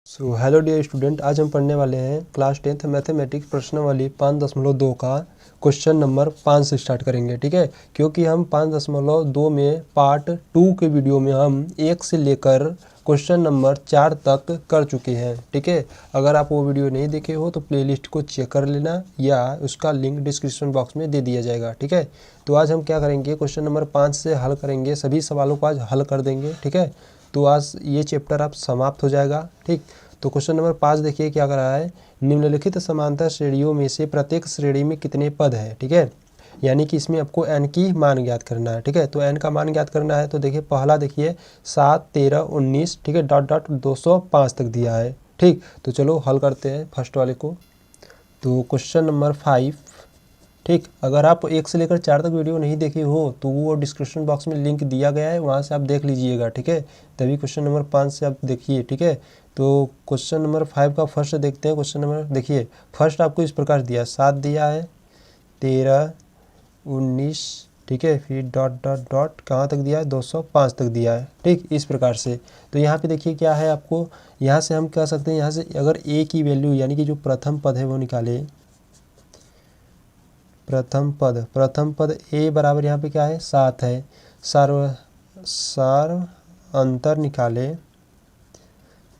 So hello dear student, आज हम पढ़ने वाले हैं क्लास 10th मैथमेटिक्स प्रश्नावली 5.2 का क्वेश्चन नंबर 5 से स्टार्ट करेंगे। ठीक है, क्योंकि हम 5.2 में पार्ट 2 के वीडियो में हम 1 से लेकर क्वेश्चन नंबर 4 तक कर चुके हैं। ठीक है, अगर आप वो वीडियो नहीं देखे हो तो प्लेलिस्ट को चेक कर लेना या उसका लिंक डिस्क्रिप्शन बॉक्स में दे दिया जाएगा। ठीक है, तो आज हम क्या करेंगे, क्वेश्चन नंबर 5 से हल करेंगे, सभी सवालों को आज हल कर देंगे। ठीक है, तो आज ये चैप्टर आप समाप्त हो जाएगा। ठीक, तो क्वेश्चन नंबर 5 देखिए क्या कर रहा है। निम्नलिखित समांतर श्रेणियों में से प्रत्येक श्रेणी में कितने पद हैं। ठीक है, यानी कि इसमें आपको n की मान ज्ञात करना है। ठीक है, तो n का मान ज्ञात करना है तो देखिए पहला देखिए 7, 13, 19, ठीक है, डॉट डॉट 205 तक दिया है। ठीक, तो चलो हल करते हैं फर्स्ट वाले को। तो क्वेश्चन नंबर 5, ठीक, अगर आप 1 से लेकर 4 तक वीडियो नहीं देखे हो तो वो डिस्क्रिप्शन बॉक्स में लिंक दिया गया है, वहाँ से आप देख लीजिएगा। ठीक है, तभी क्वेश्चन नंबर 5 से आप देखिए। ठीक है, तो क्वेश्चन नंबर 5 का फर्स्ट देखते हैं। क्वेश्चन नंबर देखिए, फर्स्ट आपको इस प्रकार दिया, 7 दिया है, 13, 19, ठीक है, फिर डॉट डॉट डॉट कहाँ तक दिया है, 205 तक दिया है। ठीक, इस प्रकार से। तो यहाँ पे देखिए क्या है, आपको यहाँ से हम कह सकते हैं, यहाँ से अगर a की वैल्यू यानी कि जो प्रथम पद है वो निकाले, प्रथम पद a बराबर यहाँ पे क्या है, 7 है। सार्व अंतर निकाले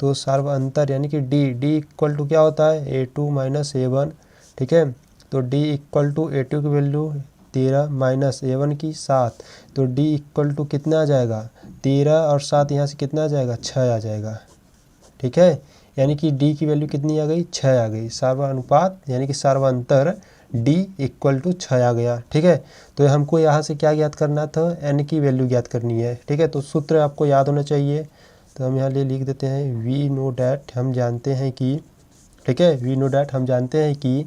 तो सार्व अंतर यानी कि डी इक्वल टू क्या होता है, a2 माइनस a1। ठीक है, तो d इक्वल टू a2 की वैल्यू 13 माइनस a1 की 7, तो d इक्वल टू कितना आ जाएगा, 13 और 7 यहाँ से कितना आ जाएगा, 6 आ जाएगा। ठीक है, यानी कि d की वैल्यू कितनी आ गई, 6 आ गई। सार्वानुपात यानी कि सार्वांतर d इक्वल टू 6 आ गया। ठीक है, तो हमको यहाँ से क्या ज्ञात करना था, n की वैल्यू ज्ञात करनी है। ठीक है, तो सूत्र आपको याद होना चाहिए, तो हम यहाँ लिख देते हैं वी नो डैट, हम जानते हैं कि, ठीक है, वी नो डैट हम जानते हैं कि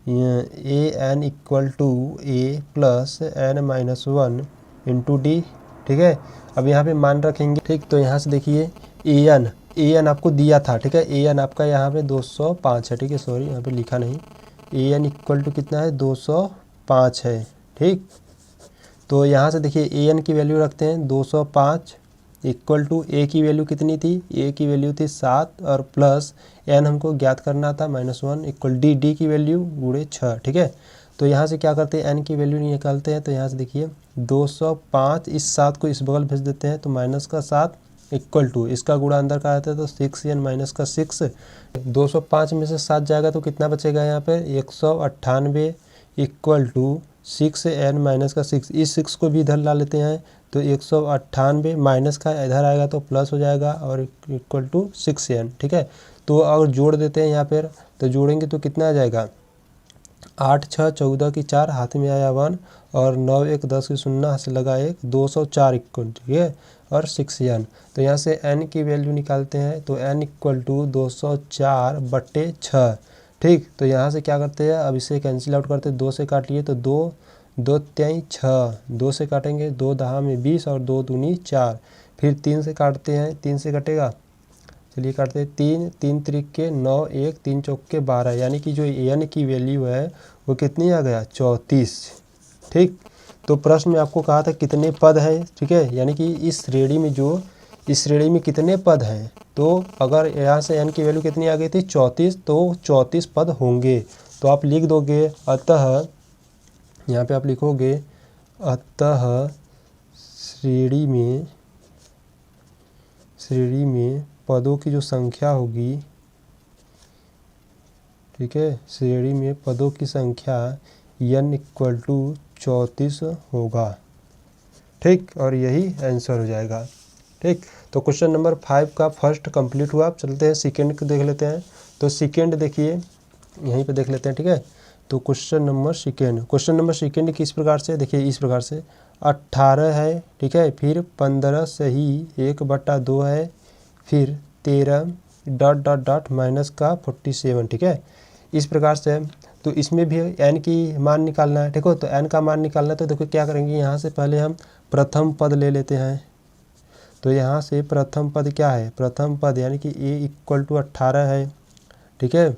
a n equal to a plus n minus 1 into D. ठीक है, अब यहाँ पे मान रखेंगे। ठीक, तो यहाँ से देखिए ए एन आपको दिया था। ठीक है, ए एन आपका यहाँ पे 205 है। ठीक है, सॉरी यहाँ पे लिखा नहीं, ए एन इक्वल टू कितना है, 205 है। ठीक, तो यहाँ से देखिए ए एन की वैल्यू रखते हैं 205 इक्वल टू ए की वैल्यू कितनी थी, ए की वैल्यू थी 7 और प्लस एन हमको ज्ञात करना था -1 इक्वल डी की वैल्यू गुणे 6। ठीक है, तो यहाँ से क्या करते हैं, एन की वैल्यू निकालते हैं। तो यहाँ से देखिए 205, इस 7 को इस बगल भेज देते हैं, तो -7 इक्वल टू इसका गुणा अंदर का आता है तो 6n माइनस का 6। 205 में से 7 जाएगा तो कितना बचेगा यहाँ पे, 198 इक्वल टू 6n माइनस का 6, इस 6 को भी इधर ला लेते हैं तो 198 माइनस का इधर आएगा तो प्लस हो जाएगा और इक्वल टू 6n। ठीक है, तो अगर जोड़ देते हैं यहाँ पर, तो जोड़ेंगे तो कितना आ जाएगा, 8, 6, 14 की 4, हाथ में आया 1 और 9, 1, 10 की 0 हाथ से लगा 1, 204 इक्वल, ठीक है, और 6n। तो यहाँ से n की वैल्यू निकालते हैं तो n इक्वल टू 204/6। ठीक, तो यहाँ से क्या करते हैं, अब इसे कैंसिल आउट करते हैं, 2 से काट लिए तो 2, 2 3 6, 2 से काटेंगे, 2 दहा में 20 और 2 दूनी 4, फिर 3 से काटते हैं, 3 से कटेगा, चलिए काटते हैं, 3, 3 त्रिक के 9, 1, 3 चौक के 12, यानी कि जो एन की वैल्यू है वो कितनी आ गया, 34। ठीक, तो प्रश्न में आपको कहा था कितने पद हैं। ठीक है, यानी कि इस श्रेणी में इस श्रेणी में कितने पद हैं, तो अगर यहाँ से एन की वैल्यू कितनी आ गई थी, 34, तो 34 पद होंगे। तो आप लिख दोगे, अतः यहाँ पे आप लिखोगे, अतः श्रेणी में पदों की जो संख्या होगी, ठीक है, श्रेणी में पदों की संख्या n इक्वल टू 34 होगा। ठीक, और यही आंसर हो जाएगा। ठीक, तो क्वेश्चन नंबर 5 का फर्स्ट कंप्लीट हुआ। अब चलते हैं सेकंड को देख लेते हैं। तो सेकंड देखिए यहीं पे देख लेते हैं। ठीक है, तो क्वेश्चन नंबर सेकंड किस प्रकार से, देखिए इस प्रकार से, 18 है, ठीक है, फिर 15 सही 1/2 है, फिर 13 डॉट डॉट डॉट माइनस का 47। ठीक है, इस प्रकार से। तो इसमें भी n की मान निकालना है। ठीक हो, तो n का मान निकालना है तो देखो क्या करेंगे, यहाँ से पहले हम प्रथम पद ले लेते हैं। तो यहाँ से प्रथम पद क्या है, प्रथम पद यानी कि a इक्वल टू 18 है। ठीक है,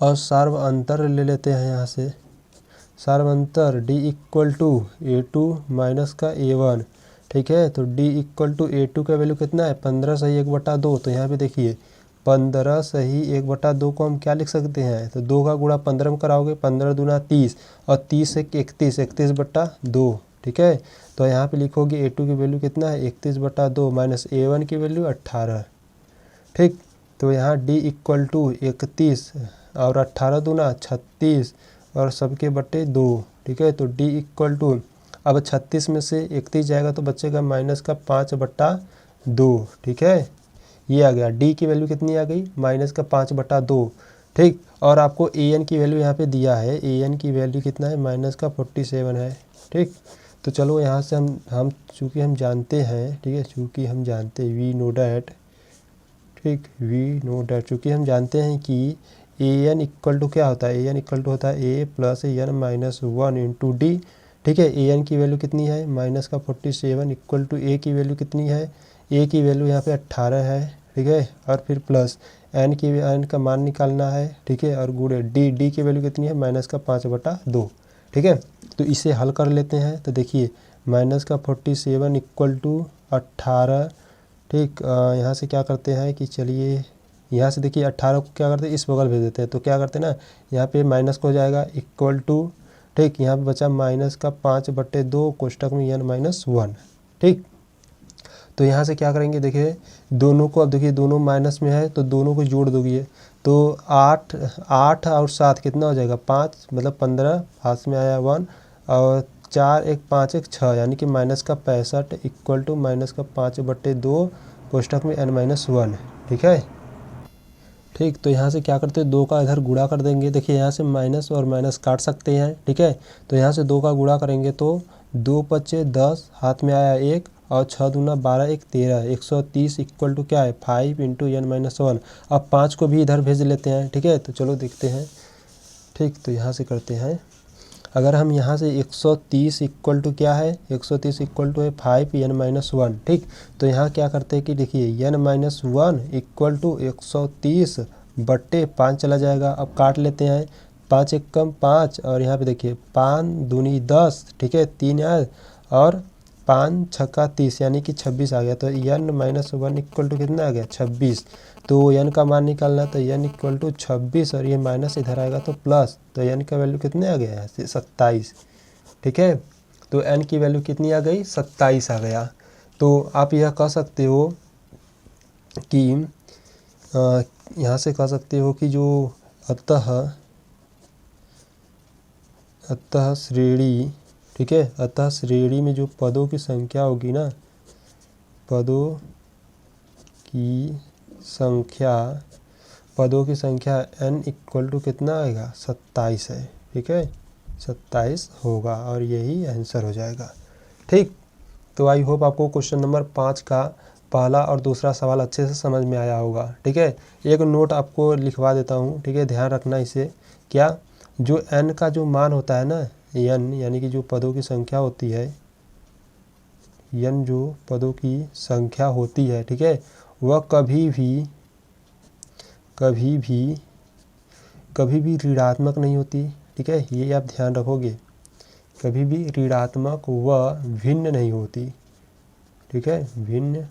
और सार्व अंतर ले लेते हैं, यहाँ से सार्वंतर d equal to a2 minus का a1। ठीक है, तो d इक्वल टू a2 का वैल्यू कितना है, 15 सही 1/2। तो यहाँ पे देखिए 15 सही 1/2 को हम क्या लिख सकते हैं, तो 2 का गुणा 15 में कराओगे, 15 दूना 30 और 30 से 31, 31/2, ठीक है। तो यहाँ पे लिखोगे A2 की वैल्यू कितना है 31/2 माइनस A1 की वैल्यू 18, ठीक। तो यहाँ D इक्वल टू 31 और 18 दूना 36 और सबके बटे 2, ठीक है। तो D इक्वल टू, अब 36 में से 31 जाएगा तो बचेगा माइनस का 5/2, ठीक है। ये आ गया, D की वैल्यू कितनी आ गई माइनस का 5/2, ठीक। और आपको AN की वैल्यू यहाँ पे दिया है, AN की वैल्यू कितना है माइनस का 47 है, ठीक। तो चलो यहाँ से हम चूँकि हम जानते हैं, ठीक है, चूँकि हम जानते हैं वी नो डैट, ठीक, वी नो डैट, चूँकि हम जानते हैं कि AN इक्वल टू क्या होता है, AN इक्वल टू होता है A plus N-1 into D, ठीक है। AN की वैल्यू कितनी है माइनस का 47 इक्वल टू A की वैल्यू कितनी है, A की वैल्यू यहाँ पे 18 है, ठीक है। और फिर प्लस N का मान निकालना है, ठीक है, और गुणे D की वैल्यू कितनी है माइनस का 5/2, ठीक है। तो इसे हल कर लेते हैं। तो देखिए माइनस का 47 इक्वल टू 18, ठीक। यहाँ से क्या करते हैं कि चलिए यहाँ से देखिए 18 को क्या करते हैं इस बगल भेज देते हैं, तो क्या करते हैं ना यहाँ पे माइनस को हो जाएगा इक्वल टू, ठीक। यहाँ पे बचा माइनस का 5/2 कोष्टक में N-1, ठीक। तो यहाँ से क्या करेंगे, देखिए दोनों को, अब देखिए दोनों माइनस में है तो दोनों को जोड़ दोगे तो 8 और 7 कितना हो जाएगा 5, मतलब 15, पास में आया 1 और 4 1 5 1 6, यानी कि माइनस का 65 इक्वल टू माइनस का 5/2 कोष्टक में N-1, ठीक है, ठीक। तो यहाँ से क्या करते हैं 2 का इधर गुणा कर देंगे, देखिए यहाँ से माइनस और माइनस काट सकते हैं, ठीक है। तो यहाँ से 2 का गुणा करेंगे तो 2 पचे 10, हाथ में आया 1 और 6 दूना 12 1 13, 130 इक्वल टू क्या है 5 इंटू N-1। अब 5 को भी इधर भेज लेते हैं, ठीक है। तो चलो देखते हैं, ठीक। तो यहाँ से करते हैं, अगर हम यहाँ से 130 इक्वल टू क्या है 130 इक्वल टू है 5 N-1, ठीक। तो यहाँ क्या करते हैं कि देखिए N-1 इक्वल टू 130/5 चला जाएगा। अब काट लेते हैं, 5 1 कम 5 और यहाँ पे देखिए 5 दूनी 10, ठीक है, 3 आए और 5 छक्का 30 यानी कि 26 आ गया। तो N-1 इक्वल टू कितना आ गया 26। तो N का मान निकालना, तो N इक्वल टू 26 और ये माइनस इधर आएगा तो प्लस, तो N का वैल्यू कितने आ गया है 27, ठीक है। तो N की वैल्यू कितनी आ गई 27 आ गया। तो आप यह कह सकते हो कि यहाँ से कह सकते हो कि जो अतः श्रेणी, ठीक है, अतः श्रेणी में जो पदों की संख्या होगी ना, पदों की संख्या n इक्वल टू कितना आएगा 27 है, ठीक है, 27 होगा और यही आंसर हो जाएगा, ठीक। तो आई होप आपको क्वेश्चन नंबर 5 का पहला और दूसरा सवाल अच्छे से समझ में आया होगा, ठीक है। एक नोट आपको लिखवा देता हूँ, ठीक है, ध्यान रखना इसे, क्या जो n का जो मान होता है ना, n यानी कि जो पदों की संख्या होती है, n जो पदों की संख्या होती है, ठीक है, वह कभी भी ऋणात्मक नहीं होती, ठीक है, ये आप ध्यान रखोगे, कभी भी ऋणात्मक व भिन्न नहीं होती, ठीक है, भिन्न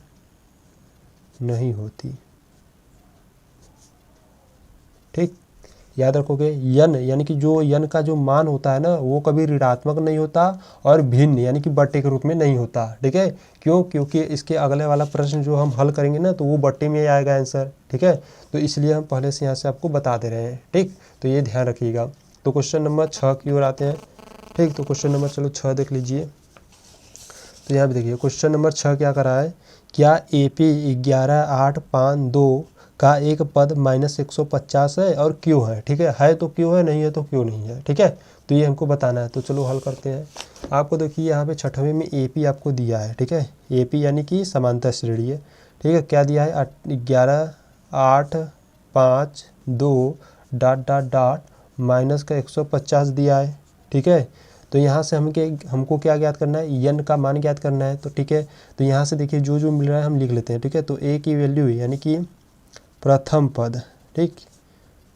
नहीं होती, ठीक, याद रखोगे। n यानी कि जो n का जो मान होता है ना वो कभी ऋणात्मक नहीं होता और भिन्न यानी कि बट्टे के रूप में नहीं होता, ठीक है। क्यों, क्योंकि इसके अगले वाला प्रश्न जो हम हल करेंगे ना तो वो बट्टे में आएगा आंसर, ठीक है। तो इसलिए हम पहले से यहाँ से आपको बता दे रहे हैं, ठीक। तो ये ध्यान रखिएगा। तो क्वेश्चन नंबर 6 की ओर आते हैं, ठीक। तो क्वेश्चन नंबर चलो 6 देख लीजिए। तो यहाँ पे देखिए क्वेश्चन नंबर 6 क्या कर रहा है, क्या AP 11,852 का एक पद -150 है और क्यों है, ठीक है तो क्यों है, नहीं है तो क्यों नहीं है, ठीक है। तो ये हमको बताना है। तो चलो हल करते हैं। आपको देखिए यहाँ पे 6वें में AP आपको दिया है, ठीक है, AP यानी कि समांतर श्रेणी है, ठीक है। क्या दिया है 11,852 ... माइनस का 150 दिया है, ठीक है। तो यहाँ से हमको क्या ज्ञात करना है, n का मान ज्ञात करना है। तो ठीक है, तो यहाँ से देखिए जो जो मिल रहा है हम लिख लेते हैं, ठीक है। तो a की वैल्यू यानी कि प्रथम पद, ठीक,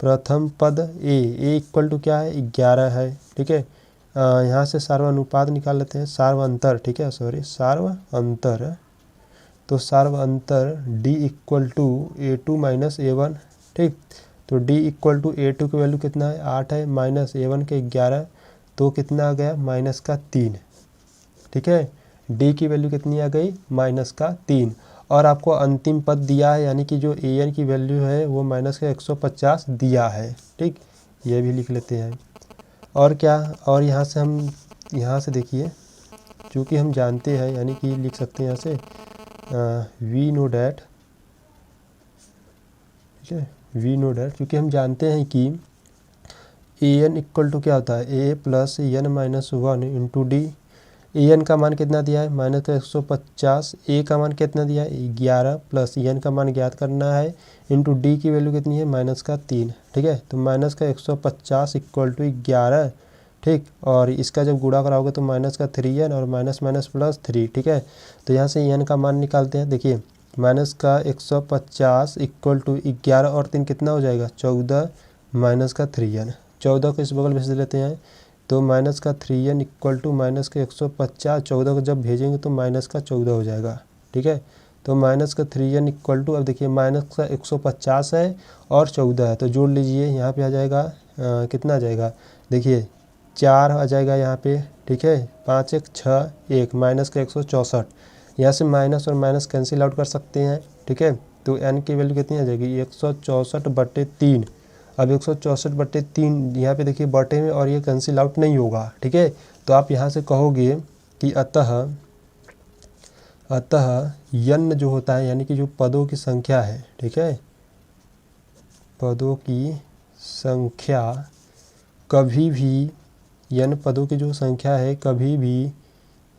प्रथम पद a इक्वल टू क्या है 11 है, ठीक है। यहाँ से सार्वनुपात निकाल लेते हैं, सार्वअंतर, ठीक है, सॉरी सार्वअंतर, तो सार्व अंतर D equal to A2 minus A1, ठीक। तो D इक्वल टू A2 की वैल्यू कितना है 8 है, माइनस A1 के 11, तो कितना आ गया माइनस का 3, ठीक है। D की वैल्यू कितनी आ गई माइनस का 3, और आपको अंतिम पद दिया है यानी कि जो AN की वैल्यू है वो माइनस का 150 दिया है, ठीक। ये भी लिख लेते हैं। और क्या, और यहाँ से हम यहाँ से देखिए, चूँकि हम जानते हैं यानी कि लिख सकते हैं यहाँ से वी नो डैट, ठीक है, वी नो डैट, क्योंकि हम जानते हैं कि AN इक्वल टू क्या होता है A plus N minus 1 into D. AN का मान कितना दिया है माइनस का 150, A का मान कितना दिया है 11 प्लस N का मान ज्ञात करना है इंटू D की वैल्यू कितनी है माइनस का 3, ठीक है। तो माइनस का 150 इक्वल टू 11, ठीक, और इसका जब गुणा कराओगे तो माइनस का 3n और माइनस माइनस प्लस 3, ठीक है। तो यहाँ से n का मान निकालते हैं, देखिए माइनस का 150 इक्वल टू 11 और 3 कितना हो जाएगा 14 माइनस का 3n, 14 को इस बगल भेज लेते हैं, तो माइनस का 3n इक्वल टू माइनस का 150, 14 को जब भेजेंगे तो माइनस का 14 हो जाएगा, ठीक है। तो माइनस का 3n इक्वल टू, अब देखिए माइनस का 150 है और 14 है, तो जोड़ लीजिए, यहाँ पे आ जाएगा कितना आ जाएगा, देखिए 4 आ जाएगा यहाँ पे, ठीक है, 5 1 6 1 माइनस का 164, यहाँ से माइनस और माइनस कैंसिल आउट कर सकते हैं, ठीक है। तो n की वैल्यू कितनी आ जाएगी 164/3। अब 164/3 यहाँ पे देखिए बटे में, और ये कैंसिल आउट नहीं होगा, ठीक है। तो आप यहाँ से कहोगे कि अतः n जो होता है यानी कि जो पदों की संख्या है, ठीक है, पदों की संख्या कभी भी, n पदों की जो संख्या है कभी भी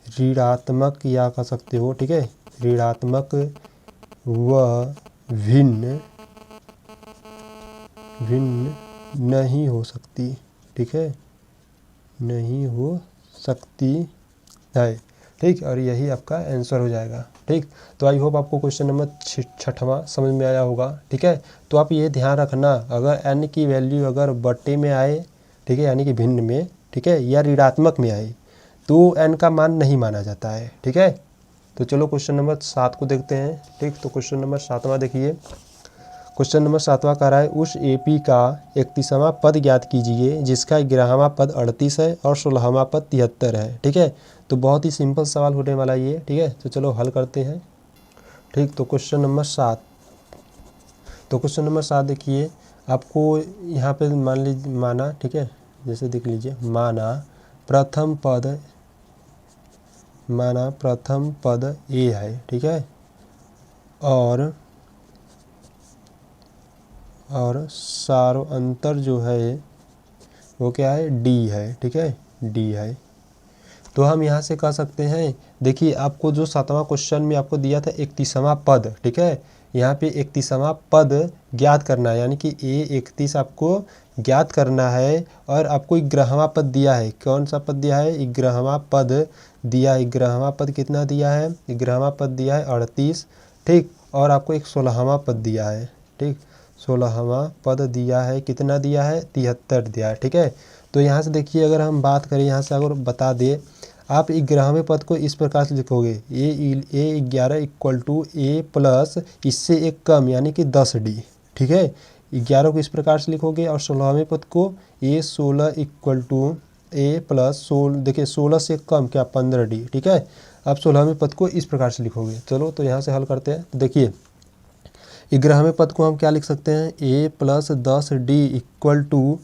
ऋणात्मक या कह सकते हो, ठीक है, ऋणात्मक व भिन्न नहीं हो सकती, ठीक है, नहीं हो सकती है, ठीक। और यही आपका आंसर हो जाएगा, ठीक। तो आई होप आपको क्वेश्चन नंबर 6वां समझ में आया होगा, ठीक है। तो आप ये ध्यान रखना, अगर n की वैल्यू अगर बटे में आए, ठीक है, यानी कि भिन्न में, ठीक है, या ऋणात्मक में आए तो n का मान नहीं माना जाता है, ठीक है। तो चलो क्वेश्चन नंबर 7 को देखते हैं, ठीक। तो क्वेश्चन नंबर 7वां देखिए, क्वेश्चन नंबर 7वां कह रहा है उस AP का 31वां पद ज्ञात कीजिए जिसका 11वां पद 38 है और 16वां पद 73 है, ठीक है। तो बहुत ही सिंपल सवाल होने वाला ये, ठीक है। तो चलो हल करते हैं, ठीक। तो क्वेश्चन नंबर 7, तो क्वेश्चन नंबर 7 देखिए, आपको यहाँ पे माना, ठीक है, जैसे देख लीजिए, माना प्रथम पद A है, ठीक है, और सार्व अंतर जो है वो क्या है D है, ठीक है, D है। तो हम यहाँ से कह सकते हैं, देखिए आपको जो 7वां क्वेश्चन में आपको दिया था 31वां पद, ठीक है, यहाँ पे 31वां पद ज्ञात करना है, यानी कि A31 आपको ज्ञात करना है, और आपको 11वां पद दिया है, कौन सा पद दिया है 11वां पद दिया है, 11वां पद कितना दिया है 11वां पद दिया है 38, ठीक, और आपको एक 16वां पद दिया है, ठीक, 16वां पद दिया है, कितना दिया है 73 दिया है, ठीक है। तो यहाँ से देखिए, अगर हम बात करें, यहाँ से अगर बता दे, आप 11वें पद को इस प्रकार से लिखोगे A11 equal to A plus इससे एक कम यानी कि 10D, ठीक है। 11 को इस प्रकार से लिखोगे, और 16वें पद को A16 equal to A plus 16, देखिए 16 से कम क्या 15D, ठीक है। अब 16वें पद को इस प्रकार से लिखोगे। चलो तो यहाँ से हल करते हैं। तो देखिए 11वें पद को हम क्या लिख सकते हैं A plus 10D equal to,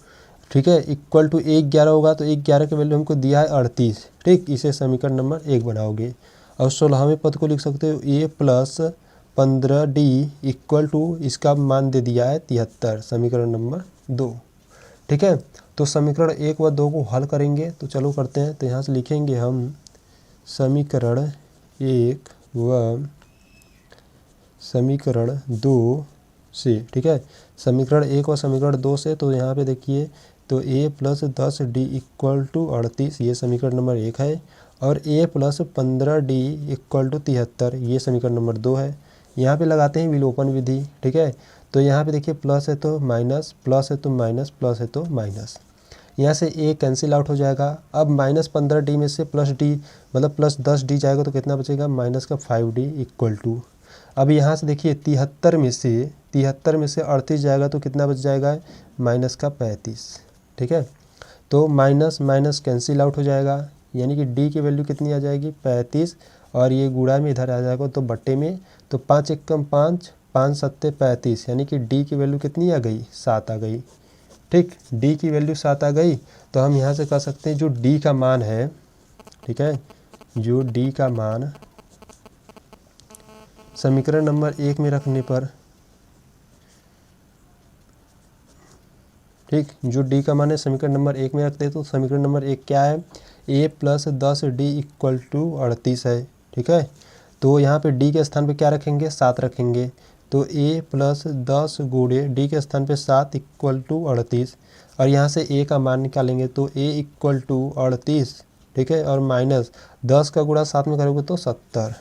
ठीक है, इक्वल टू 11 होगा, तो 11 की वैल्यू हमको दिया है 38, ठीक, इसे समीकरण नंबर 1 बनाओगे। और 16वें पद को लिख सकते हो A plus 15D equal to, इसका मान दे दिया है 73, समीकरण नंबर 2, ठीक है। तो समीकरण 1 व 2 को हल करेंगे, तो चलो करते हैं। तो यहाँ से लिखेंगे हम समीकरण 1 व समीकरण 2 से, ठीक है, समीकरण 1 और समीकरण 2 से। तो यहाँ पे देखिए, तो A plus 10D equal to 38, ये समीकरण नंबर 1 है, और A plus 15D equal to 73, ये समीकरण नंबर 2 है। यहाँ पे लगाते हैं विलोपन विधि, ठीक है। तो यहाँ पे देखिए प्लस है तो माइनस, प्लस है तो माइनस, प्लस है तो माइनस, यहाँ से A कैंसिल आउट हो जाएगा। अब माइनस 15D में से प्लस D मतलब प्लस 10D जाएगा, तो कितना बचेगा माइनस का 5D इक्वल टू, अब यहाँ से देखिए 73 में से 38 जाएगा तो कितना बच जाएगा, माइनस का 35। ठीक है, तो माइनस माइनस कैंसिल आउट हो जाएगा, यानी कि डी की वैल्यू कितनी आ जाएगी, 35, और ये गुणा में इधर आ जाएगा तो बट्टे में, तो 5 एकम 5, 5 सत्ते 35, यानी कि डी की वैल्यू कितनी आ गई, 7 आ गई। ठीक, डी की वैल्यू 7 आ गई, तो हम यहाँ से कह सकते हैं जो डी का मान है, ठीक है, जो डी का मान समीकरण नंबर 1 में रखने पर, ठीक, जो डी का मान है समीकरण नंबर 1 में रखते हैं, तो समीकरण नंबर 1 क्या है, a plus 10d equal to 38 है। ठीक है, तो यहाँ पे डी के स्थान पे क्या रखेंगे, 7 रखेंगे, तो a प्लस 10 गुणे डी के स्थान पे 7 इक्वल टू 38, और यहाँ से a का मान निकालेंगे तो a इक्वल टू 38, ठीक है, और माइनस 10 का गुणा 7 में करोगे तो 70,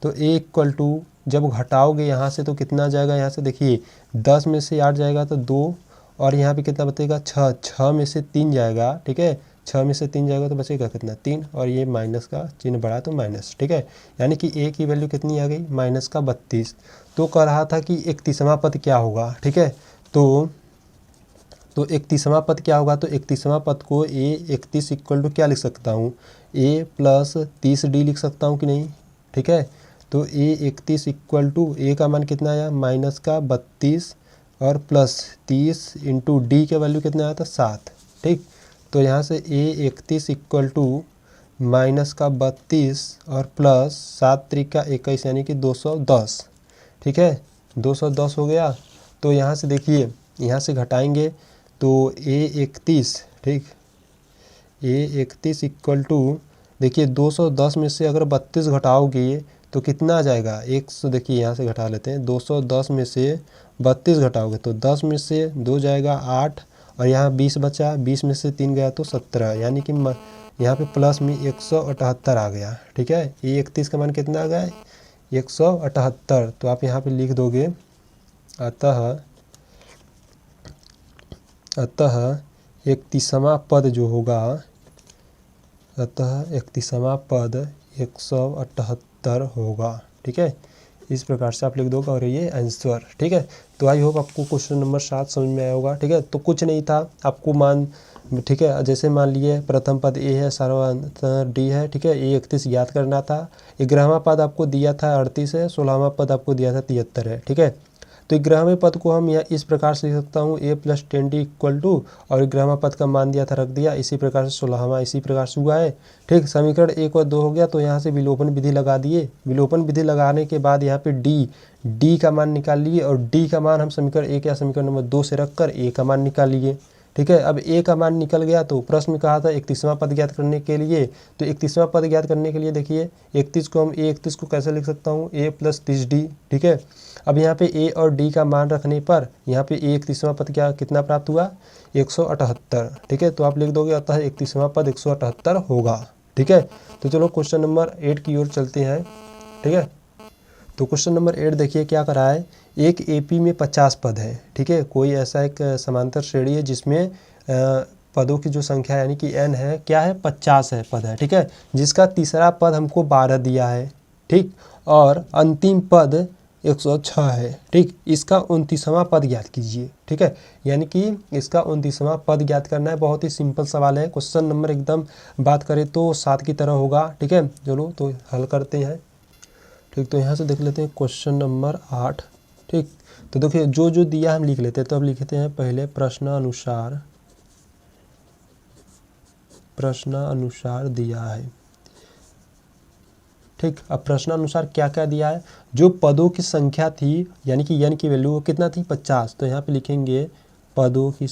तो a इक्वल टू जब घटाओगे यहाँ से तो कितना जाएगा, यहाँ से देखिए 10 में से 8 जाएगा तो 2, और यहाँ पे कितना बचेगा, 6, 6 में से 3 जाएगा, ठीक है, 6 में से 3 जाएगा तो बचेगा कितना, 3, और ये माइनस का चिन्ह बढ़ा तो माइनस। ठीक है, यानी कि a की वैल्यू कितनी आ गई, माइनस का 32। तो कह रहा था कि 31वां पद क्या होगा। ठीक है, तो 31वां पद क्या होगा, तो 31वां पद को a 31 इक्वल टू क्या लिख सकता हूँ, a प्लस 30d लिख सकता हूँ कि नहीं। ठीक है, तो a 31 इक्वल टू a का मान कितना आया, माइनस का 32 और प्लस 30 इंटू डी के वैल्यू कितना आया था, 7। ठीक, तो यहाँ से a 31 इक्वल टू माइनस का 32 और प्लस 7 त्रिका 21, यानी कि 210। ठीक है, 210 हो गया। तो यहाँ से देखिए, यहाँ से घटाएंगे तो a 31, ठीक, a 31 इक्वल टू, देखिए 210 में से अगर 32 घटाओगे तो कितना आ जाएगा, 100, देखिए यहाँ से घटा लेते हैं, 210 में से 32 घटाओगे तो 10 में से 2 जाएगा 8, और यहाँ 20 बचा, 20 में से 3 गया तो 17, यानी कि यहाँ पे प्लस में 178 आ गया। ठीक है, ये 31 का मान कितना आ गया, 178। तो आप यहाँ पे लिख दोगे, अतः 31वां पद जो होगा, अतः 31वां पद 178 होगा। ठीक है, इस प्रकार से आप लिख दोगे और ये आंसर। ठीक है, तो आई होप आपको क्वेश्चन नंबर 7 समझ में आया होगा। ठीक है, तो कुछ नहीं था, आपको मान, ठीक है, जैसे मान लिए प्रथम पद a है, सर्वांतर d है, ठीक है, a 31 याद करना था, 11वां पद आपको दिया था 38 है, 16वां पद आपको दिया था 73 है। ठीक है, तो 11वें पद को हम यहाँ इस प्रकार से लिख सकता हूँ, a plus 10d equal to, और 11वां पद का मान दिया था, रख दिया, इसी प्रकार से 16वां इसी प्रकार से हुआ है। ठीक, समीकरण 1 और 2 हो गया, तो यहाँ से विलोपन विधि लगा दिए, विलोपन विधि लगाने के बाद यहाँ पे d का मान निकाल लिए, और d का मान हम समीकरण 1 या समीकरण नंबर 2 से रखकर a का मान निकाल लिए। ठीक है, अब a का मान निकल गया, तो प्रश्न में कहा था 31वां पद ज्ञात करने के लिए, तो 31वां पद ज्ञात करने के लिए देखिए 31 को हम a 31 को कैसे लिख सकता हूँ, a प्लस 30d। ठीक है, अब यहाँ पे a और d का मान रखने पर यहाँ पे a 31वां पद क्या कितना प्राप्त हुआ, 178। ठीक है, तो आप लिख दोगे, अतः 31वां पद 178 होगा। ठीक है, तो चलो क्वेश्चन नंबर 8 की ओर चलते हैं। ठीक है, तो क्वेश्चन नंबर 8 देखिए क्या करा है, एक एपी में 50 पद है। ठीक है, कोई ऐसा एक समांतर श्रेणी है जिसमें पदों की जो संख्या यानी कि n है, क्या है, 50 है पद है। ठीक है, जिसका तीसरा पद हमको 12 दिया है। ठीक, और अंतिम पद 106 है। ठीक, इसका 29वां पद ज्ञात कीजिए। ठीक है, यानी कि इसका 29वां पद ज्ञात करना है, बहुत ही सिंपल सवाल है। क्वेश्चन नंबर एकदम बात करें तो 7 की तरह होगा। ठीक है, चलो तो हल करते हैं। ठीक, तो यहाँ से देख लेते हैं क्वेश्चन नंबर 8। ठीक, तो देखिए जो जो दिया हम लिख लेते हैं, तो अब लिखते हैं पहले प्रश्नानुसार दिया है। ठीक, अब प्रश्नानुसार क्या क्या दिया है, जो पदों की संख्या थी यानी कि n की वैल्यू कितना थी, 50, तो यहाँ पे लिखेंगे पदों की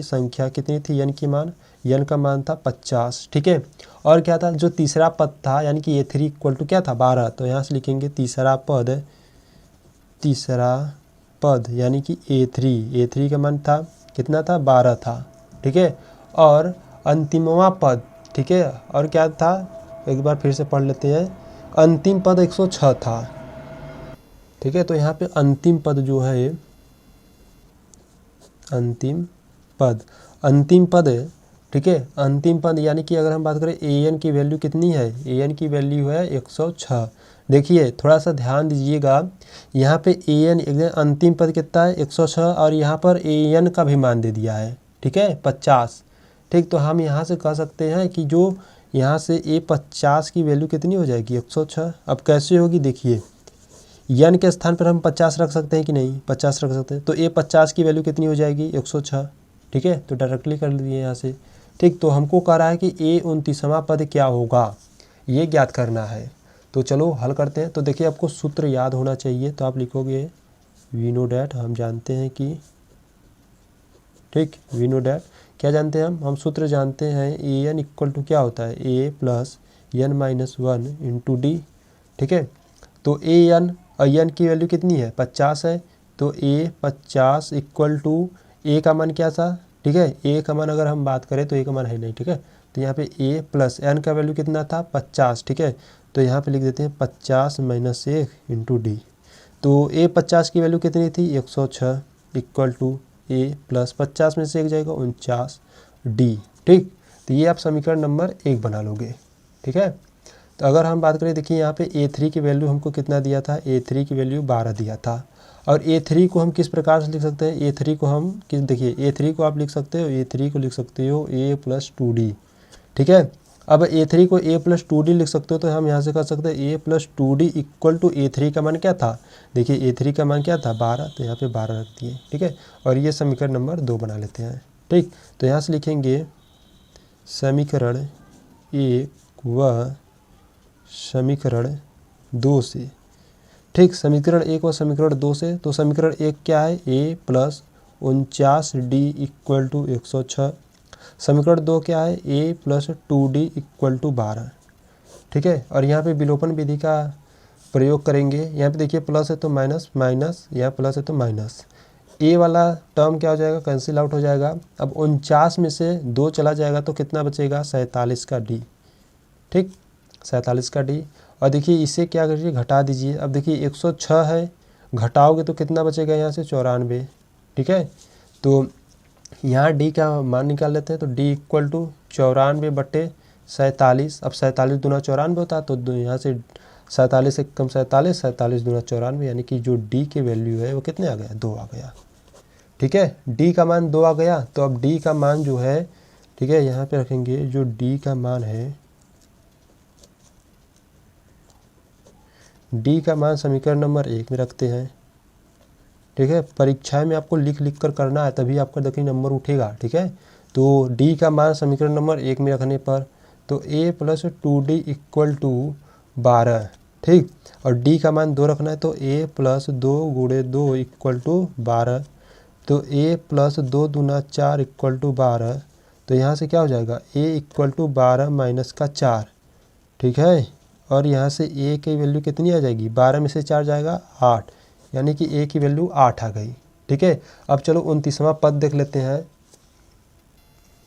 संख्या कितनी थी, n की मान, n का मान था 50। ठीक है, और क्या था, जो तीसरा पद था यानी कि a3 इक्वल टू क्या था, 12, तो यहाँ से लिखेंगे तीसरा पद यानी कि a3 का मान था कितना था, 12 था। ठीक है, और अंतिमवां पद, ठीक है, और क्या था, एक बार फिर से पढ़ लेते हैं, अंतिम पद 106 था। ठीक है, तो यहाँ पे अंतिम पद जो है, अंतिम पद ठीक है। अंतिम पद यानी कि अगर हम बात करें ए एन की वैल्यू कितनी है, ए एन की वैल्यू है 106। देखिए थोड़ा सा ध्यान दीजिएगा, यहाँ पे ए एन एकदम अंतिम पद कितना है 106, और यहाँ पर ए एन का भी मान दे दिया है, ठीक है 50। ठीक, तो हम यहाँ से कह सकते हैं कि जो यहाँ से ए 50 की वैल्यू कितनी हो जाएगी 106। अब कैसे होगी देखिए, एन के स्थान पर हम 50 रख सकते हैं कि नहीं, 50 रख सकते हैं, तो ए 50 की वैल्यू कितनी हो जाएगी 106। ठीक है, तो डायरेक्टली कर लीजिए यहाँ से। ठीक, तो हमको कह रहा है कि ए 29वां पद क्या होगा, ये ज्ञात करना है। तो चलो हल करते हैं। तो देखिए आपको सूत्र याद होना चाहिए, तो आप लिखोगे वी नो डैट, हम जानते हैं कि, ठीक, वी नो डैट क्या जानते हैं हम सूत्र जानते हैं, ए एन इक्वल टू क्या होता है, a plus n minus 1 into D. ठीक है, तो ए एन की वैल्यू कितनी है 50 है, तो ए 50 इक्वल टू ए का मान क्या था, ठीक है, ए का मान अगर हम बात करें तो ए का मान है नहीं, ठीक है, तो यहाँ पे ए प्लस एन का वैल्यू कितना था 50। ठीक है, तो यहाँ पे लिख देते हैं 50 माइनस 1 इंटू डी। तो ए 50 की वैल्यू कितनी थी 106 इक्वल टू ए प्लस 50 में से 1 जाएगा 49 डी। ठीक, तो ये आप समीकरण नंबर 1 बना लोगे। ठीक है, तो अगर हम बात करें, देखिए यहाँ पे A3 की वैल्यू हमको कितना दिया था, A3 की वैल्यू 12 दिया था। और A3 को हम किस प्रकार से लिख सकते हैं, A3 को हम किस, देखिए A3 को आप लिख सकते हो, A3 को लिख सकते हो A प्लस 2D। ठीक है, अब A3 को A प्लस 2D लिख सकते हो, तो हम यहाँ से कर सकते हैं A plus 2D equal to A3 का मान क्या था, देखिए A3 का मान क्या था 12, तो यहाँ पे 12 रख दिए। ठीक है, और ये समीकरण नंबर 2 बना लेते हैं। ठीक, तो यहाँ से लिखेंगे समीकरण 1 व समीकरण 2 से। ठीक, समीकरण 1 व समीकरण 2 से। तो समीकरण 1 क्या है, a plus 49D equal to 106। समीकरण 2 क्या है, a plus 2D equal to 12। ठीक है, और यहाँ पे विलोपन विधि का प्रयोग करेंगे। यहाँ पे देखिए प्लस है तो माइनस, माइनस, यहाँ प्लस है तो माइनस, ए वाला टर्म क्या हो जाएगा, कैंसिल आउट हो जाएगा। अब 49 में से 2 चला जाएगा तो कितना बचेगा 47 का डी। ठीक, 47 का डी। और देखिए इसे क्या करिए, घटा दीजिए। अब देखिए 106 है, घटाओगे तो कितना बचेगा यहाँ से 94। ठीक है, तो यहाँ डी का मान निकाल लेते हैं। तो डी इक्वल टू 94/47। अब 47 दूना 94 होता है, तो यहाँ से 47 से कम 47, 47 दूना 94, यानी कि जो डी की वैल्यू है वो कितने आ गया, 2 आ गया। ठीक है, डी का मान 2 आ गया। तो अब डी का मान जो है, ठीक है, यहाँ पे रखेंगे जो डी का मान है, डी का मान समीकरण नंबर 1 में रखते हैं। ठीक है, परीक्षा में आपको लिख लिख कर करना है, तभी आपका देखिए नंबर उठेगा। ठीक है, तो डी का मान समीकरण नंबर 1 में रखने पर, तो ए प्लस 2D इक्वल टू 12। ठीक, और डी का मान 2 रखना है, तो ए प्लस 2 गुणे 2 इक्वल टू 12। तो ए प्लस 2 दूना 4 इक्वल टू 12। तो यहाँ से क्या हो जाएगा, ए इक्वल टू 12 माइनस का 4। ठीक है, और यहाँ से ए की वैल्यू कितनी आ जाएगी, 12 में से 4 जाएगा 8, यानी कि ए की वैल्यू 8 आ गई। ठीक है, अब चलो 29वां पद देख लेते हैं।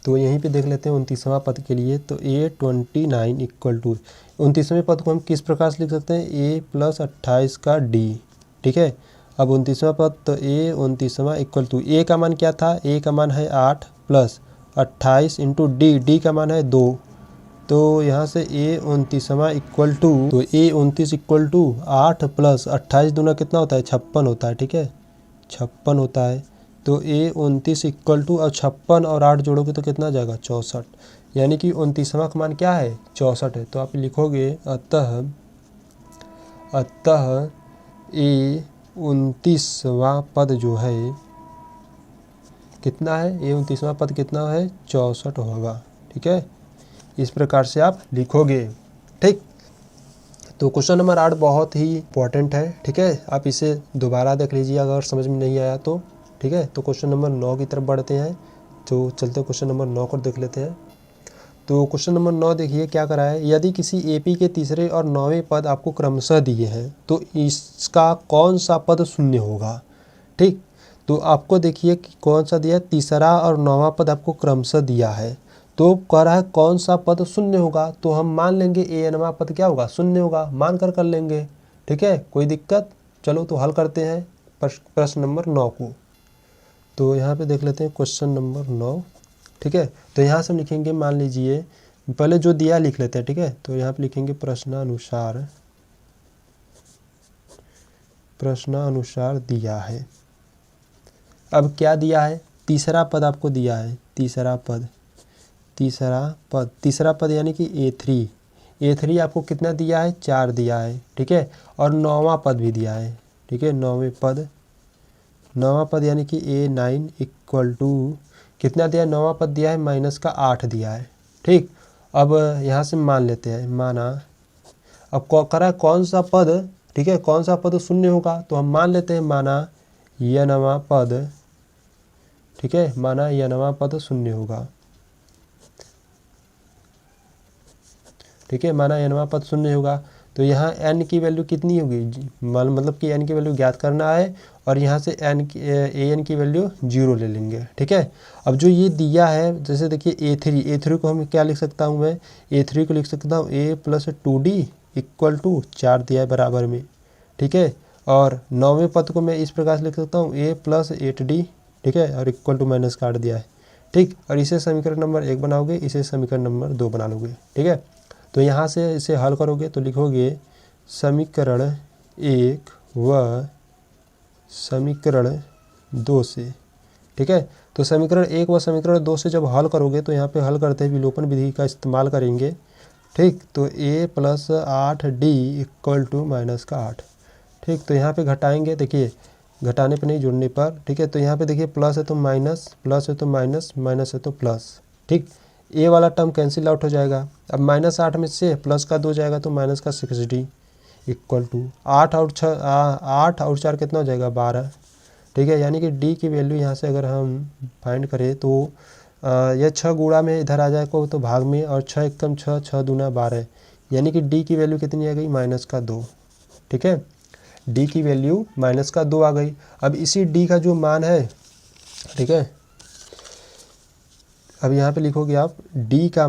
तो यहीं पे देख लेते हैं 29वां पद के लिए। तो ए 29 इक्वल टू, 29वें पद को हम किस प्रकार से लिख सकते हैं, ए प्लस 28 का डी। ठीक है, अब 29वां पद, तो ए 29वां इक्वल टू, ए का मान क्या था, ए का मान है 8 प्लस 28 इंटू डी, डी का मान है 2। तो यहाँ से ए 29वां इक्वल टू, तो ए 29 इक्वल टू 8 प्लस 28 दूना कितना होता है 56 होता है। ठीक है, 56 होता है। तो ए 29 इक्वल टू, और 56 और 8 जोड़ोगे तो कितना आ जाएगा 64, यानी कि 29वां का मान क्या है 64 है। तो आप लिखोगे अतः ए 29वां पद जो है कितना है, ए 29वां पद कितना है 64 होगा। ठीक है, इस प्रकार से आप लिखोगे। ठीक, तो क्वेश्चन नंबर 8 बहुत ही इंपॉर्टेंट है। ठीक है, आप इसे दोबारा देख लीजिए अगर समझ में नहीं आया तो। ठीक है, तो क्वेश्चन नंबर 9 की तरफ बढ़ते हैं। तो चलते क्वेश्चन नंबर 9 को देख लेते हैं। तो क्वेश्चन नंबर 9 देखिए क्या करा है, यदि किसी एपी के तीसरे और 9वें पद आपको क्रमशः दिए हैं तो इसका कौन सा पद शून्य होगा। ठीक, तो आपको देखिए कि कौन सा दिया है, तीसरा और 9वां पद आपको क्रमशः दिया है। तो कह रहा है कौन सा पद शून्य होगा, तो हम मान लेंगे ए एनवां पद क्या होगा, शून्य होगा, मान कर लेंगे। ठीक है, कोई दिक्कत। चलो तो हल करते हैं प्रश्न नंबर 9 को। तो यहाँ पे देख लेते हैं क्वेश्चन नंबर 9। ठीक है। तो यहाँ से हम लिखेंगे, मान लीजिए पहले जो दिया लिख लेते हैं, ठीक है। तो यहाँ पे लिखेंगे प्रश्नानुसार दिया है। अब क्या दिया है, तीसरा पद आपको दिया है, तीसरा पद यानी कि A3 आपको कितना दिया है, 4 दिया है, ठीक है। और 9वां पद भी दिया है, ठीक है। 9वां पद यानी कि A9 इक्वल टू कितना दिया है, 9वां पद दिया है -8 दिया है, ठीक। अब यहाँ से मान लेते हैं, माना अब करा कौन सा पद, ठीक है, कौन सा पद शून्य होगा, तो हम मान लेते हैं माना यह नवा पद, ठीक है, माना यह नवा पद शून्य होगा, ठीक है, माना यह नवा पद शून्य होगा। तो यहाँ n की वैल्यू कितनी होगी, मतलब कि n की वैल्यू ज्ञात करना है और यहाँ से an की वैल्यू 0 ले लेंगे, ठीक है। अब जो ये दिया है, जैसे देखिए A3 को हम क्या लिख सकता हूँ मैं, A3 को लिख सकता हूँ A + 2D इक्वल टू 4 दिया है बराबर में, ठीक है। और 9वें पद को मैं इस प्रकार से लिख सकता हूँ A + 8D, ठीक है, और इक्वल टू -8 दिया है, ठीक। और इसे समीकरण नंबर 1 बनाओगे, इसे समीकरण नंबर 2 बना लोगे, ठीक है। तो यहाँ से इसे हल करोगे तो लिखोगे समीकरण 1 व समीकरण 2 से, ठीक है। तो समीकरण 1 व समीकरण 2 से जब हल करोगे तो यहाँ पे हल करते हुए विलोपन विधि का इस्तेमाल करेंगे, ठीक। तो A + 8D इक्वल टू -8, ठीक। तो यहाँ पे घटाएंगे, देखिए घटाने पे नहीं जोड़ने पर, ठीक है। तो यहाँ पे देखिए प्लस है तो माइनस, प्लस है तो माइनस, माइनस है तो प्लस, ठीक। ए वाला टर्म कैंसिल आउट हो जाएगा। अब -8 में से प्लस का 2 जाएगा तो माइनस का 6D इक्वल टू 8 और 4 कितना हो जाएगा, 12, ठीक है। यानी कि डी की वैल्यू यहाँ से अगर हम फाइंड करें तो यह 6 गुणा में इधर आ जाएगा तो भाग में, और 6 एकम 6, 6 दूना 12, यानी कि डी की वैल्यू कितनी आ गई, -2, ठीक है। डी की वैल्यू -2 आ गई। अब इसी डी का जो मान है, ठीक है, अब यहाँ पे लिखोगे आप d का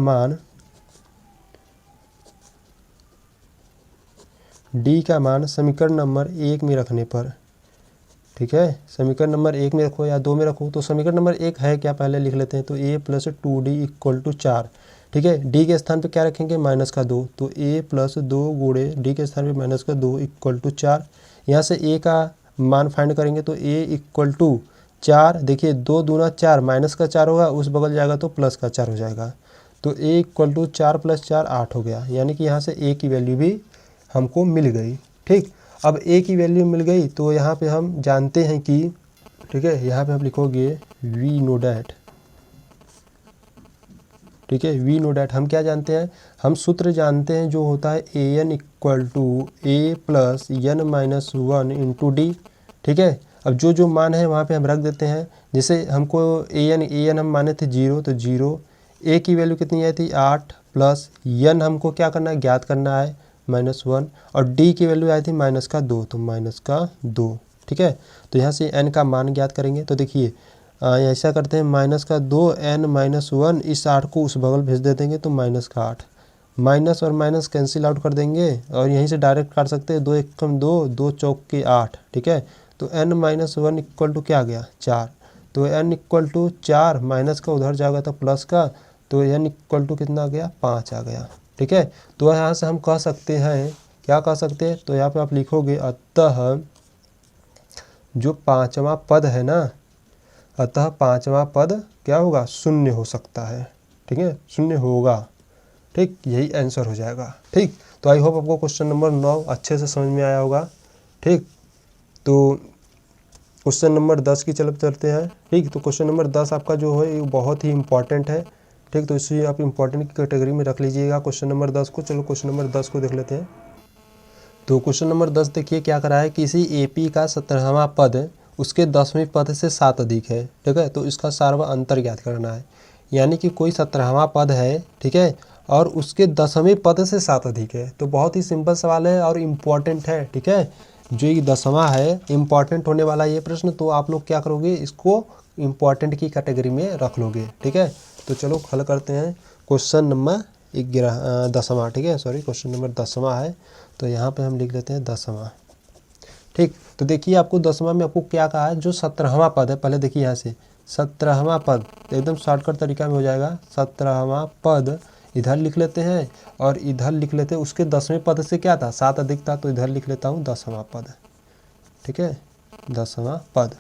मान समीकरण नंबर 1 में रखने पर, ठीक है, समीकरण नंबर 1 में रखो या 2 में रखो। तो समीकरण नंबर 1 है क्या, पहले लिख लेते हैं। तो A + 2D इक्वल टू 4, ठीक है। d के स्थान पे क्या रखेंगे, -2, तो A + 2 गुणे d के स्थान पे -2 इक्वल टू 4। यहाँ से A का मान फाइंड करेंगे तो A इक्वल टू 4, देखिए 2 दूना 4, माइनस का 4 होगा, उस बगल जाएगा तो प्लस का 4 हो जाएगा। तो A इक्वल टू 4 + 4 8 हो गया, यानी कि यहाँ से A की वैल्यू भी हमको मिल गई, ठीक। अब A की वैल्यू मिल गई तो यहाँ पे हम जानते हैं कि, ठीक है, यहाँ पे हम लिखोगे वी नो डैट, ठीक है, वी नो डैट हम क्या जानते हैं, हम सूत्र जानते हैं जो होता है AN equal to A + n - 1 into D, ठीक है। अब जो मान है वहाँ पे हम रख देते हैं। जैसे हमको AN हम माने थे 0, तो 0, A की वैल्यू कितनी आई थी 8, प्लस n हमको क्या करना है, ज्ञात करना है -1, और d की वैल्यू आई थी -2, तो -2, ठीक है। तो यहाँ से n का मान ज्ञात करेंगे। तो देखिए ऐसा करते हैं, -2 n - 1, इस 8 को उस बगल भेज दे देंगे तो -8, माइनस और माइनस कैंसिल आउट कर देंगे और यहीं से डायरेक्ट काट सकते हैं, 2 एकम 2, 2 चौक के 8, ठीक है। तो n - 1 इक्वल टू क्या आ गया, 4, तो n इक्वल टू 4, माइनस का उधर जाएगा तो प्लस का, तो n इक्वल टू कितना आ गया, 5 आ गया, ठीक है। तो यहाँ से हम कह सकते हैं, क्या कह सकते हैं, तो यहाँ पे आप लिखोगे अतः जो 5वां पद है ना, अतः 5वां पद क्या होगा, शून्य हो सकता है, ठीक है, शून्य होगा, ठीक, यही आंसर हो जाएगा, ठीक। तो आई होप आपको क्वेश्चन नंबर 9 अच्छे से समझ में आया होगा, ठीक। तो क्वेश्चन नंबर 10 की चलते हैं, ठीक। तो क्वेश्चन नंबर 10 आपका जो है बहुत ही इंपॉर्टेंट है, ठीक। तो इसे आप इंपॉर्टेंट की कैटेगरी में रख लीजिएगा क्वेश्चन नंबर 10 को। चलो क्वेश्चन नंबर 10 को देख लेते हैं। तो क्वेश्चन नंबर 10 देखिए क्या करा है, किसी AP का 17वां पद उसके 10वें पद से 7 अधिक है, ठीक है। तो इसका सार्व अंतर ज्ञात करना है, यानी कि कोई 17वां पद है, ठीक है, और उसके 10वें पद से 7 अधिक है। तो बहुत ही सिंपल सवाल है और इम्पॉर्टेंट है, ठीक है। जो ये 10वां है इम्पॉर्टेंट होने वाला ये प्रश्न, तो आप लोग क्या करोगे, इसको इम्पॉर्टेंट की कैटेगरी में रख लोगे, ठीक है। तो चलो हल करते हैं क्वेश्चन नंबर 10वां, ठीक है, सॉरी क्वेश्चन नंबर 10वां है। तो यहाँ पे हम लिख लेते हैं 10वां, ठीक। तो देखिए आपको 10वां में आपको क्या कहा है, जो 17वां पद है, पहले देखिए यहाँ से 17वां पद, एकदम शॉर्टकट तरीका में हो जाएगा। 17वां पद इधर लिख लेते हैं और इधर लिख लेते हैं। उसके 10वें पद से क्या था, 7 अधिक था, तो इधर लिख लेता हूँ 10वां पद। ठीक है, 10वां पद।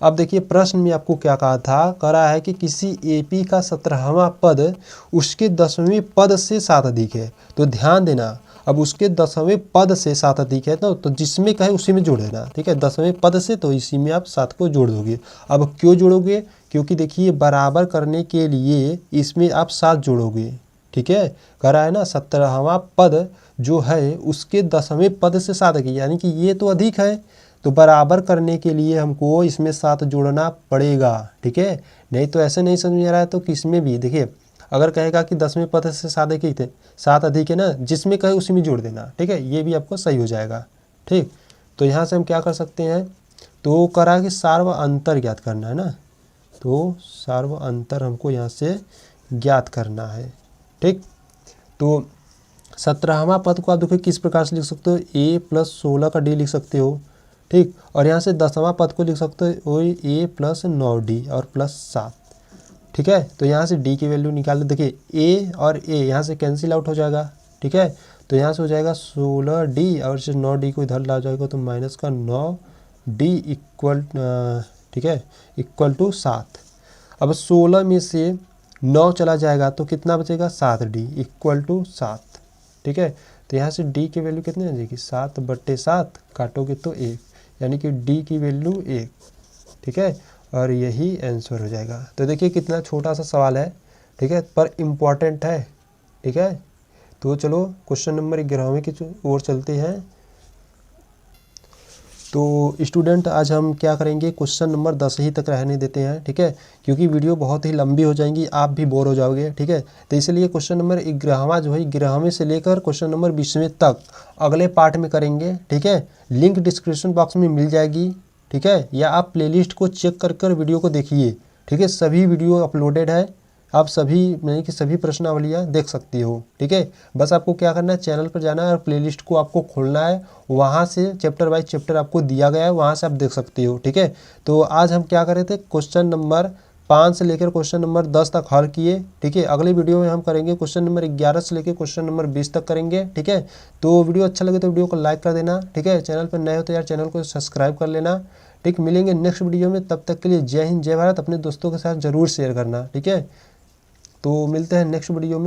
अब देखिए प्रश्न में आपको क्या कहा था, कह रहा है कि किसी एपी का 17वां पद उसके 10वें पद से 7 अधिक है। तो ध्यान देना, अब उसके 10वें पद से 7 अधिक है तो जिसमें कहे उसी में जोड़ देना। ठीक है, 10वें पद से तो इसी में आप 7 को जोड़ दोगे। अब क्यों जोड़ोगे, क्योंकि देखिए बराबर करने के लिए इसमें आप 7 जोड़ोगे। ठीक है, कह रहा है ना 17वां पद जो है उसके 10वें पद से 7 अधिक, यानी कि ये तो अधिक है, तो बराबर करने के लिए हमको इसमें 7 जोड़ना पड़ेगा। ठीक है, नहीं तो ऐसे नहीं समझ में आ रहा है तो किसमें भी देखिए, अगर कहेगा कि 10वें पद से 7 अधिक थे, 7 अधिक है ना, जिसमें कहे उसी में जोड़ देना। ठीक है, ये भी आपको सही हो जाएगा। ठीक, तो यहाँ से हम क्या कर सकते हैं, तो करा कि सार्व अंतर ज्ञात करना है ना, तो सार्व अंतर हमको यहाँ से ज्ञात करना है। ठीक, तो 17वां पद को आप देखो किस प्रकार से लिख सकते हो, a + 16 का d लिख सकते हो। ठीक, और यहाँ से 10वां पद को लिख सकते हो वही a + 9d और +7। ठीक है, तो यहाँ से d की वैल्यू निकाल दो। देखिए a और a यहाँ से कैंसिल आउट हो जाएगा। ठीक है, तो यहाँ से हो जाएगा 16d और से 9d को इधर ला जाएगा तो माइनस का 9d इक्वल, ठीक है, इक्वल टू 7। अब 16 में से 9 चला जाएगा तो कितना बचेगा, 7d इक्वल टू 7। ठीक है, तो यहाँ से d की वैल्यू कितनी आ जाएगी, 7/7 काटोगे तो 1, यानी कि d की वैल्यू 1। ठीक है, और यही आंसर हो जाएगा। तो देखिए कितना छोटा सा सवाल है। ठीक है, पर इम्पॉर्टेंट है। ठीक है, तो चलो क्वेश्चन नंबर 11वें की ओर चलते हैं। तो स्टूडेंट आज हम क्या करेंगे, क्वेश्चन नंबर 10 ही तक रहने देते हैं। ठीक है, क्योंकि वीडियो बहुत ही लंबी हो जाएंगी, आप भी बोर हो जाओगे। ठीक है, तो इसलिए क्वेश्चन नंबर 11वां जो है 11वें से लेकर क्वेश्चन नंबर 20वें तक अगले पार्ट में करेंगे। ठीक है, लिंक डिस्क्रिप्शन बॉक्स में मिल जाएगी। ठीक है, या आप प्लेलिस्ट को चेक कर वीडियो को देखिए। ठीक है, सभी वीडियो अपलोडेड है, आप सभी यानी कि सभी प्रश्नावलियाँ देख सकती हो। ठीक है, बस आपको क्या करना है, चैनल पर जाना है और प्लेलिस्ट को आपको खोलना है, वहाँ से चैप्टर बाय चैप्टर आपको दिया गया है, वहाँ से आप देख सकते हो। ठीक है, तो आज हम क्या कर रहे थे, क्वेश्चन नंबर 5 से लेकर क्वेश्चन नंबर 10 तक हल किए। ठीक है, अगले वीडियो में हम करेंगे क्वेश्चन नंबर 11 से लेकर क्वेश्चन नंबर 20 तक करेंगे। ठीक है, तो वीडियो अच्छा लगे तो वीडियो को लाइक कर देना। ठीक है, चैनल पर नए हो तो यार चैनल को सब्सक्राइब कर लेना। ठीक, मिलेंगे नेक्स्ट वीडियो में, तब तक के लिए जय हिंद जय भारत। अपने दोस्तों के साथ ज़रूर शेयर करना। ठीक है, तो मिलते हैं नेक्स्ट वीडियो में।